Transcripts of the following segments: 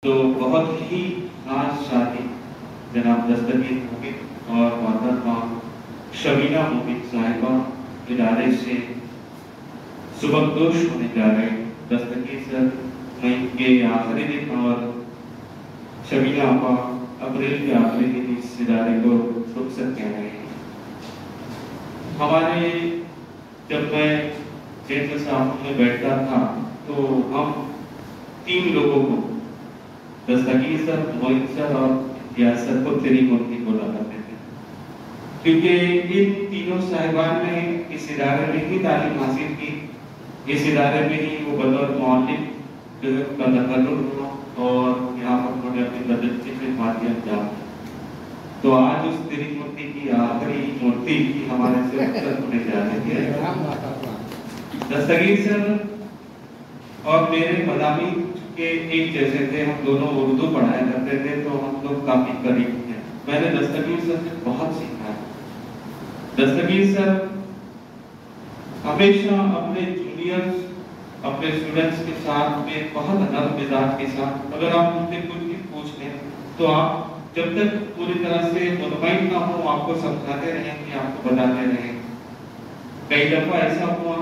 تو بہت ہی خاص شادی جناب دستگیر مومن اور محترمہ شبینہ مومن صاحبہ ادارے سے سبکدوش ہونے جا رہے ہیں۔ دستگیر سر مئی کے آخری دن اور شبینہ آپا اپریل کے آخری دن اس ادارے کو رخصت کہہ رہے ہیں۔ ہمارے جب میں چیئر صاحب میں بیٹھتا تھا تو ہم تین لوگوں کو دستگیر سر، موین سر اور امتیاز سر کو تیری مورتی بولا کرتے تھے، کیونکہ ان تینوں صاحبان نے اس ادارے میں ہی تعلیم حاصل کی، اس ادارے میں ہی وہ بطور معلم جو ہے ان کا تقرر ہوا اور یہاں پر انہوں نے اپنی تدریسی خدمات انجام دی۔ تو آج اس تیری مورتی کی آخری مورتی کی ہمارے سے رخصت ہونے جا رہی ہے۔ دستگیر سر اور میرے مضامین کے ایک جیسے تھے، ہم دونوں اردو پڑھایا کرتے تھے تو ہم لوگ کافی قریب ہیں۔ میں نے دستگیر سر سے بہت سیکھا ہے۔ دستگیر سر ہمیشہ اپنے جونیئرز، اپنے اسٹوڈنٹس کے ساتھ میں بہت نرم مزاج کے ساتھ، اگر آپ ان سے کچھ بھی پوچھ لیں تو آپ جب تک پوری طرح سے مطمئن نہ ہو آپ کو سمجھاتے رہیں گے، آپ کو بتاتے رہیں گے۔ کئی دفعہ ایسا ہوا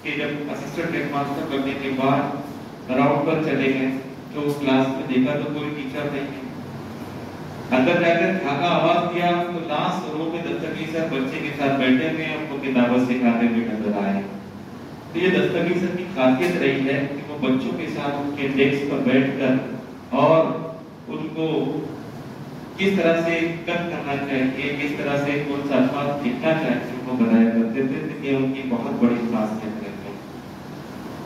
کہ جب اسسٹنٹ ہیڈ ماسٹر بننے کے بعد راؤنڈ پر چلے گئے تو کلاس میں دیکھا تو کوئی ٹیچر نہیں ہے، اندر جا کر دھاگا آواز دیا تو لاسٹ رو میں دستگیر سر بچے کے ساتھ بیٹھے ہوئے ان کو کتابیں سکھاتے ہوئے نظر آئے۔ تو یہ دستگیر سر کی خاصیت رہی ہے کہ وہ بچوں کے ساتھ ان کے ڈیسک پر بیٹھ کر اور ان کو کس طرح سے کٹ کرنا چاہیے، کس طرح سے کون سا الفاظ لکھنا چاہیے ان کو بتایا کرتے تھے۔ یہ ان کی بہت بڑی خاصیت ہے۔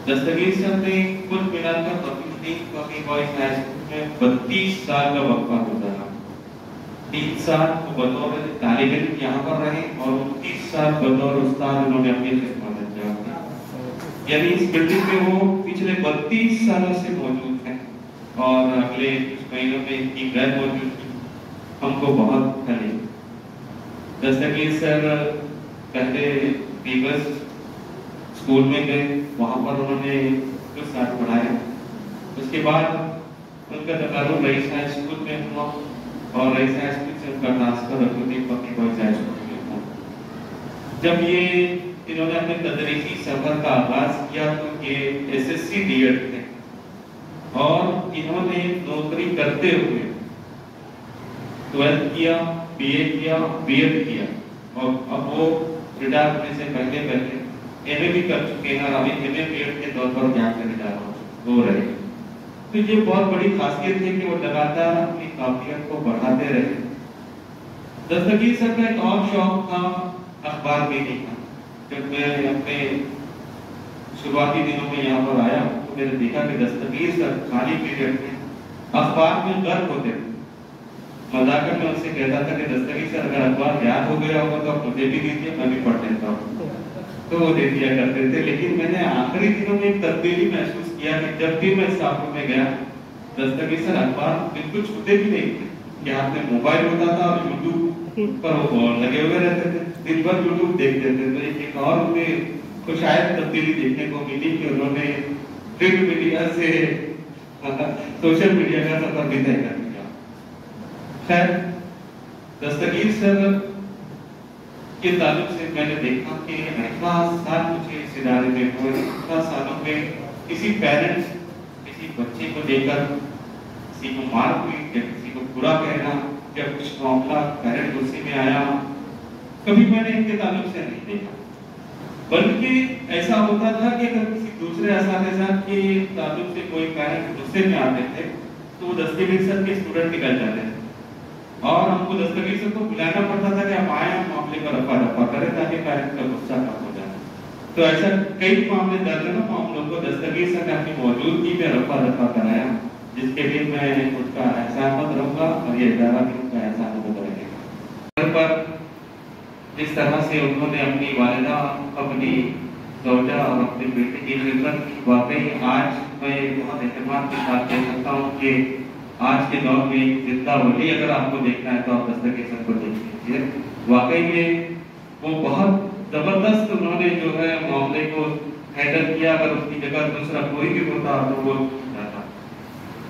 دستگیر سر نے کل ملا کر پبلک بوائز ہائی اسکول میں 32 سال کا وقفہ گزارا۔ 3 سال وہ بطور طالب علم یہاں پر رہے اور 29 سال بطور استاد انہوں نے اپنی خدمات انجام دی۔ یعنی اس بلڈنگ میں وہ پچھلے 32 سالوں سے موجود ہیں اور اگلے کچھ مہینوں میں ان کی غیر موجودگی ہم کو بہت کھلی۔ دستگیر سر پہلے پیبس اسکول میں گئے، وہاں پر انہوں نے کچھ سال پڑھائے۔ اس کے بعد ان کا تقرر رئیس ہائی اسکول میں ہوا اور رئیس ہائی اسکول سے ان کا transfer public boys high school میں ہوا۔ جب یہ انہوں نے اپنے تدریسی سفر کا آغاز کیا تو یہ SSC ڈی.ایڈ تھے اور انہوں نے نوکری کرتے ہوئے 12 کیا، BA کیا، B.Ed کیا اور اب وہ ریٹائر ہونے سے پہلے MA بھی کر چکے ہیں اور ابھی MA B.Ed کے طور پر یہاں سے ریٹائر ہو رہے ہیں۔ تو یہ بہت بڑی خاصیت ہے کہ وہ لگاتار اپنی قابلیت کو بڑھاتے رہے۔ دستگیر سر کا ایک اور شوق تھا اخبار میں لکھنا۔ جب میں اپنے شروعاتی دنوں میں یہاں پر آیا تو میں نے دیکھا کہ دستگیر سر خالی پیریڈ میں اخبار میں غرق ہوتے تھے۔ مذاکر میں ان سے کہتا تھا کہ دستگیر سر اگر اخبار یاد ہو گیا ہوگا تو آپ مجھے بھی دیجیے، میں بھی پڑھ لیتا ہوں، تو وہ دے دیا کرتے تھے۔ لیکن میں نے آخری دنوں میں ایک تبدیلی محسوس کیا کہ جب بھی میں سافر میں گیا دستگیر سر اخبار بالکل چھوتے بھی نہیں تھے، کہ ہاتھ میں موبائل ہوتا تھا اور یوٹیوب پر وہ لگے ہوئے رہتے تھے، دن بھر یوٹیوب دیکھتے تھے۔ تو ایک اور انہیں خوشائند تبدیلی دیکھنے کو ملی کہ انہوں نے پرنٹ میڈیا سے سوشل میڈیا کا سفر بھی طے کر لیا۔ خیر، دستگیر سر کے تعلق سے میں نے دیکھا کہ 18 سال مجھے اس ادارے میں ہوئے، 18 سالوں میں کسی پیرنٹس کسی بچے کو لے کر کسی کو مار ہوئی یا کسی کو برا کہنا یا کچھ معاملہ پیرنٹ غصے میں آیا، کبھی میں نے ان کے تعلق سے نہیں دیکھا۔ بلکہ ایسا ہوتا تھا کہ اگر کسی دوسرے اساتذہ کے تعلق سے کوئی پیرنٹ غصے میں آتے تھے تو وہ دستگیر سر کے اسٹوڈنٹ نکل جاتے تھے اور ہم کو دستگیر سر کو بلانا پڑتا تھا کہ آپ آئیں، ہم معاملے کا رفع دفع کریں تاکہ پیرنٹ کا غصہ کم ہو جائے۔ تو ایسا کئی معاملے درجنوں معاملوں کو دستگیر سر نے اپنی موجودگی میں رفع دفع کرایا، جس کے لیے میں خود کا احسان مند رہوں گا اور یہ ادارہ بھی ان کا احسان مند رہے گا۔ گھر پر جس طرح سے انہوں نے اپنی والدہ، اپنی زوجہ اور اپنے بیٹے کی خدمت کی، واقعی آج میں بہت اہتمام کے ساتھ کہہ سکتا ہوں کہ آج کے دور میں زندہ ولی اگر آپ کو دیکھنا ہے تو آپ دستگیر سر کو دیکھ لیجیے۔ واقعی میں وہ بہت زبردست انہوں نے جو ہے معاملے کو ہینڈل کیا، اگر اس کی جگہ دوسرا کوئی بھی ہوتا تو وہ جاتا۔